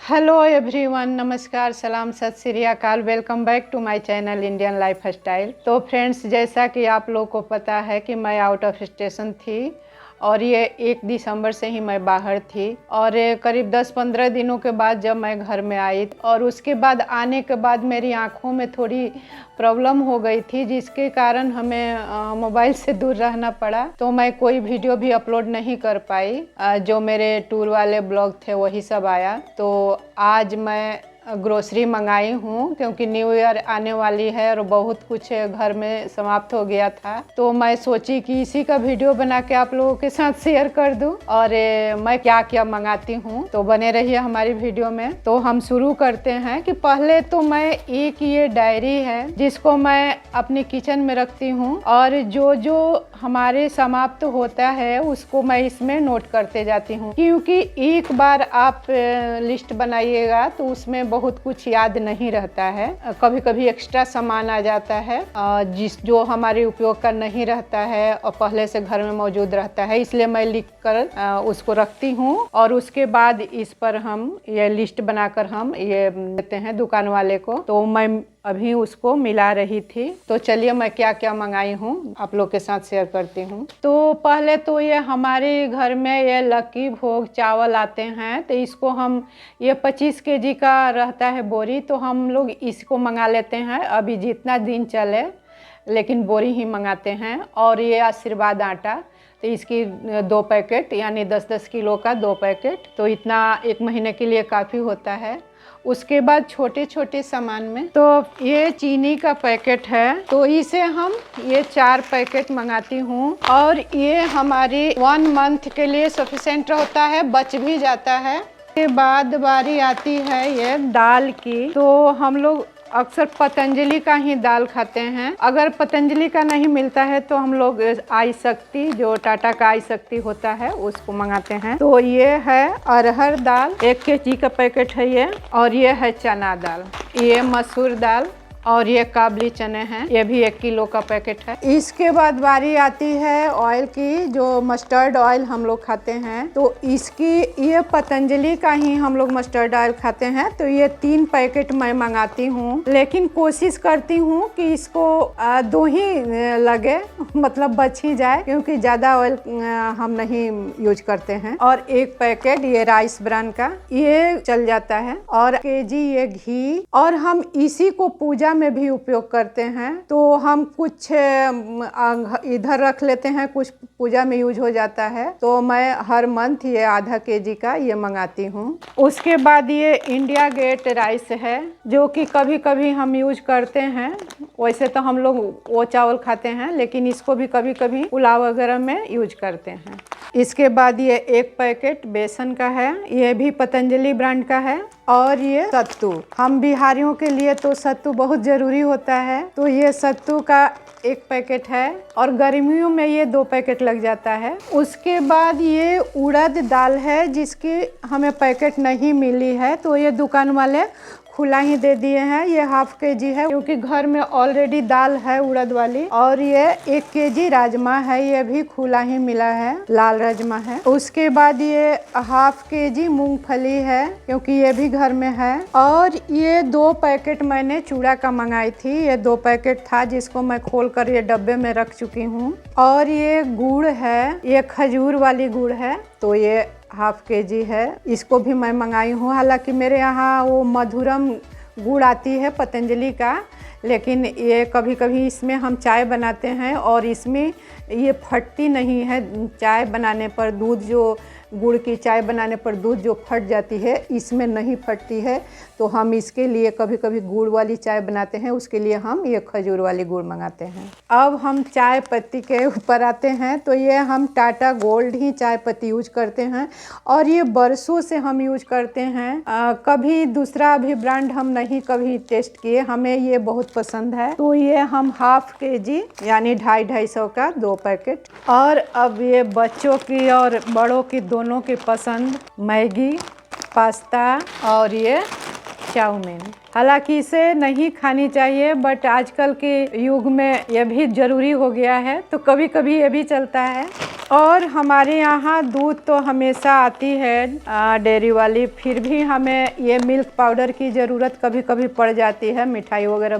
Hello everyone, नमस्कार, सलाम, Sat Sri Akal. Welcome back to my channel Indian lifestyle. तो friends, जैसा कि आप लोगों को पता है कि मैं आउट ऑफ स्टेशन थी और ये 1 दिसंबर से ही मैं बाहर थी और करीब 10-15 दिनों के बाद जब मैं घर में आई और उसके बाद आने के बाद मेरी आँखों में थोड़ी प्रॉब्लम हो गई थी, जिसके कारण हमें मोबाइल से दूर रहना पड़ा। तो मैं कोई वीडियो भी अपलोड नहीं कर पाई। जो मेरे टूर वाले ब्लॉग थे वही सब आया। तो आज मैं ग्रोसरी मंगाई हूँ क्योंकि न्यू ईयर आने वाली है और बहुत कुछ घर में समाप्त हो गया था। तो मैं सोची कि इसी का वीडियो बना के आप लोगों के साथ शेयर कर दूं और मैं क्या क्या मंगाती हूँ। तो बने रहिए हमारी वीडियो में। तो हम शुरू करते हैं कि पहले तो मैं एक ये डायरी है जिसको मैं अपनी किचन में रखती हूँ और जो जो हमारे समाप्त होता है उसको मैं इसमें नोट करते जाती हूँ, क्योंकि एक बार आप लिस्ट बनाइएगा तो उसमें बहुत कुछ याद नहीं रहता है। कभी कभी एक्स्ट्रा सामान आ जाता है जो हमारे उपयोग का नहीं रहता है और पहले से घर में मौजूद रहता है, इसलिए मैं लिख कर उसको रखती हूँ और उसके बाद इस पर हम ये लिस्ट बनाकर हम ये देते हैं दुकान वाले को। तो मैं अभी उसको मिला रही थी। तो चलिए मैं क्या क्या मंगाई हूँ आप लोग के साथ शेयर करती हूँ। तो पहले तो ये हमारे घर में ये लकी भोग चावल आते हैं, तो इसको हम ये 25 केजी का रहता है बोरी, तो हम लोग इसको मंगा लेते हैं अभी जितना दिन चले, लेकिन बोरी ही मंगाते हैं। और ये आशीर्वाद आटा, तो इसकी 2 पैकेट यानी 10-10 किलो का 2 पैकेट, तो इतना 1 महीने के लिए काफ़ी होता है। उसके बाद छोटे छोटे सामान में तो ये चीनी का पैकेट है, तो इसे हम ये 4 पैकेट मंगाती हूँ और ये हमारी 1 मंथ के लिए सफिशेंट होता है, बच भी जाता है। उसके बाद बारी आती है ये दाल की, तो हम लोग अक्सर पतंजलि का ही दाल खाते हैं। अगर पतंजलि का नहीं मिलता है तो हम लोग आई शक्ति, जो टाटा का आई शक्ति होता है, उसको मंगाते हैं। तो ये है अरहर दाल, 1 केजी का पैकेट है ये। और ये है चना दाल, ये मसूर दाल और ये काबली चने हैं, ये भी 1 किलो का पैकेट है। इसके बाद बारी आती है ऑयल की, जो मस्टर्ड ऑयल हम लोग खाते हैं। तो इसकी ये पतंजलि का ही हम लोग मस्टर्ड ऑयल खाते हैं, तो ये 3 पैकेट मैं मंगाती हूँ, लेकिन कोशिश करती हूँ कि इसको 2 ही लगे, मतलब बच ही जाए, क्योंकि ज़्यादा ऑयल हम नहीं यूज करते हैं। और 1 पैकेट ये राइस ब्रांड का, ये चल जाता है। और केजी ये घी, और हम इसी को पूजा में भी उपयोग करते हैं। तो हम कुछ इधर रख लेते हैं, कुछ पूजा में यूज हो जाता है। तो मैं हर मंथ ये आधा केजी का ये मंगाती हूँ। उसके बाद ये इंडिया गेट राइस है, जो कि कभी कभी हम यूज करते हैं। वैसे तो हम लोग वो चावल खाते हैं, लेकिन इसको भी कभी कभी पुलाव वगैरह में यूज करते हैं। इसके बाद ये 1 पैकेट बेसन का है, ये भी पतंजलि ब्रांड का है। और ये सत्तू, हम बिहारियों के लिए तो सत्तू बहुत ज़रूरी होता है, तो ये सत्तू का 1 पैकेट है और गर्मियों में ये 2 पैकेट लग जाता है। उसके बाद ये उड़द दाल है, जिसकी हमें पैकेट नहीं मिली है, तो ये दुकान वाले खुला ही दे दिए हैं। ये 1/2 केजी है, क्योंकि घर में ऑलरेडी दाल है उड़द वाली। और ये 1 केजी राजमा है, ये भी खुला ही मिला है, लाल राजमा है। उसके बाद ये 1/2 केजी मूंगफली है, क्योंकि ये भी घर में है। और ये 2 पैकेट मैंने चूड़ा का मंगाई थी, ये 2 पैकेट था, जिसको मैं खोल कर ये डब्बे में रख चुकी हूँ। और ये गुड़ है, ये खजूर वाली गुड़ है, तो ये 1/2 केजी है, इसको भी मैं मंगाई हूँ। हालांकि मेरे यहाँ वो मधुरम गुड़ आती है पतंजलि का, लेकिन ये कभी कभी इसमें हम चाय बनाते हैं और इसमें ये फटती नहीं है। चाय बनाने पर दूध, जो गुड़ की चाय बनाने पर दूध जो फट जाती है, इसमें नहीं फटती है। तो हम इसके लिए कभी कभी गुड़ वाली चाय बनाते हैं, उसके लिए हम ये खजूर वाली गुड़ मंगाते हैं। अब हम चाय पत्ती के ऊपर आते हैं, तो ये हम टाटा गोल्ड ही चाय पत्ती यूज करते हैं और ये बरसों से हम यूज करते हैं। कभी दूसरा भी ब्रांड हम नहीं कभी टेस्ट किए, हमें ये बहुत पसंद है। तो ये हम 1/2 केजी यानी 250-250 का 2 पैकेट। और अब ये बच्चों की और बड़ों की दोनों की पसंद, मैगी, पास्ता और ये चाउमीन। हालांकि इसे नहीं खानी चाहिए, बट आजकल के युग में यह भी ज़रूरी हो गया है, तो कभी कभी ये भी चलता है। और हमारे यहाँ दूध तो हमेशा आती है डेयरी वाली, फिर भी हमें ये मिल्क पाउडर की ज़रूरत कभी कभी पड़ जाती है मिठाई वगैरह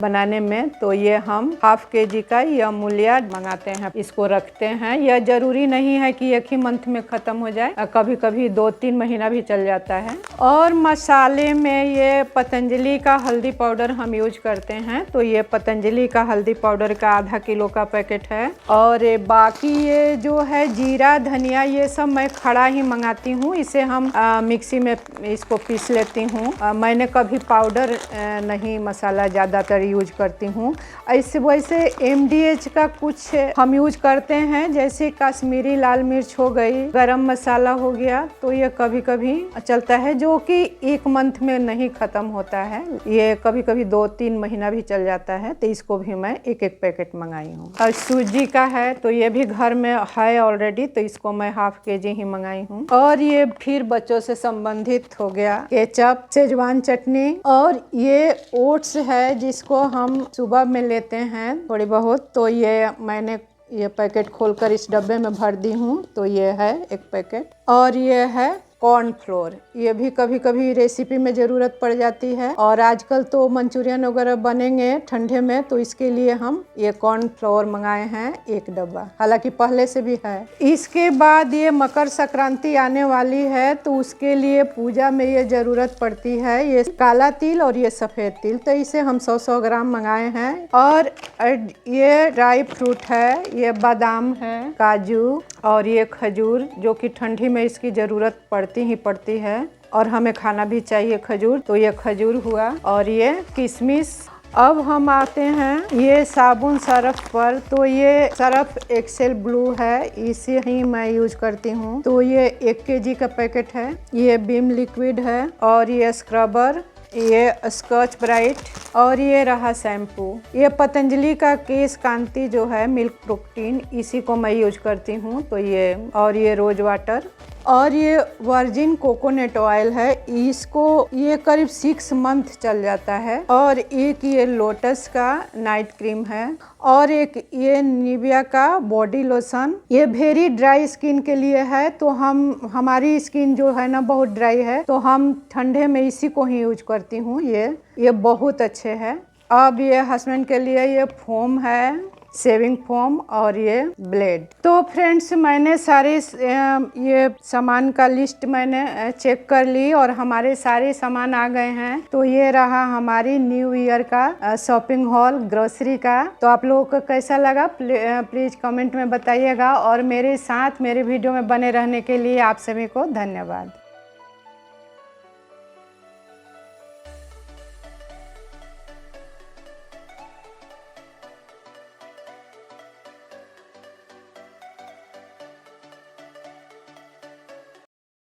बनाने में। तो ये हम हाफ केजी का ये अमूल्य मंगाते हैं, इसको रखते हैं। यह ज़रूरी नहीं है कि एक ही मंथ में ख़त्म हो जाए, कभी कभी 2-3 महीना भी चल जाता है। और मसाले में ये पतंजलि का हल्दी पाउडर हम यूज करते हैं। तो ये पतंजलि का हल्दी पाउडर का आधा किलो का पैकेट है। और बाकी ये जो है जीरा धनिया ये सब मैं खड़ा ही मंगाती हूँ। इसे हम मिक्सी में इसको पीस लेती हूँ। मैंने कभी पाउडर नहीं मसाला ज़्यादातर यूज करती हूँ। ऐसे वैसे MDH का कुछ हम यूज करते हैं, जैसे कश्मीरी लाल मिर्च हो गई, गरम मसाला हो गया। तो ये कभी कभी चलता है, जो कि 1 मंथ में नहीं ख़त्म होता है, ये कभी कभी 2-3 महीना भी चल जाता है। तो इसको भी मैं एक पैकेट मंगाई हूँ। और सूजी का है तो ये भी घर में है ऑलरेडी, तो इसको मैं हाफ केजी ही मंगाई हूँ। और ये फिर बच्चों से संबंधित हो गया केचप, शेजवान चटनी। और ये ओट्स है जिसको हम सुबह में लेते हैं थोड़ी बहुत। तो ये मैंने ये पैकेट खोलकर इस डब्बे में भर दी हूँ। तो ये है एक पैकेट। और ये है कॉर्नफ्लोर, ये भी कभी कभी रेसिपी में ज़रूरत पड़ जाती है। और आजकल तो मंचूरियन वगैरह बनेंगे ठंडे में, तो इसके लिए हम ये कॉर्नफ्लोर मंगाए हैं 1 डब्बा, हालांकि पहले से भी है। इसके बाद ये मकर संक्रांति आने वाली है, तो उसके लिए पूजा में ये ज़रूरत पड़ती है, ये काला तिल और ये सफ़ेद तिल। तो इसे हम 100-100 ग्राम मंगाए हैं। और ये ड्राई फ्रूट है, ये बादाम है, काजू और ये खजूर, जो कि ठंडी में इसकी ज़रूरत पड़ती है और हमें खाना भी चाहिए खजूर। तो ये खजूर हुआ। और ये किशमिश। अब हम आते हैं ये साबुन सर्फ पर। तो ये सर्फ एक्सेल ब्लू है, इसे ही मैं यूज करती हूँ। तो ये 1 केजी का पैकेट है। ये विम लिक्विड है। और ये स्क्रबर, ये स्कॉच ब्राइट। और ये रहा शैम्पू। ये पतंजलि का केश कांति जो है मिल्क प्रोटीन, इसी को मैं यूज करती हूँ। तो ये, और ये रोज वाटर। और ये वर्जिन कोकोनट ऑयल है, इसको ये करीब 6 मंथ चल जाता है। और एक ये लोटस का नाइट क्रीम है। और एक ये निविया का बॉडी लोशन, ये वेरी ड्राई स्किन के लिए है। तो हमारी स्किन जो है ना बहुत ड्राई है, तो हम ठंडे में इसी को ही यूज करती हूँ। ये बहुत अच्छे हैं। अब ये हस्बैंड के लिए ये फोम है, शेविंग फोम। और ये ब्लेड। तो फ्रेंड्स, मैंने सारे ये सामान का लिस्ट मैंने चेक कर ली और हमारे सारे सामान आ गए हैं। तो ये रहा हमारी न्यू ईयर का शॉपिंग हॉल ग्रोसरी का। तो आप लोगों को कैसा लगा प्लीज़ कमेंट में बताइएगा। और मेरे साथ मेरे वीडियो में बने रहने के लिए आप सभी को धन्यवाद।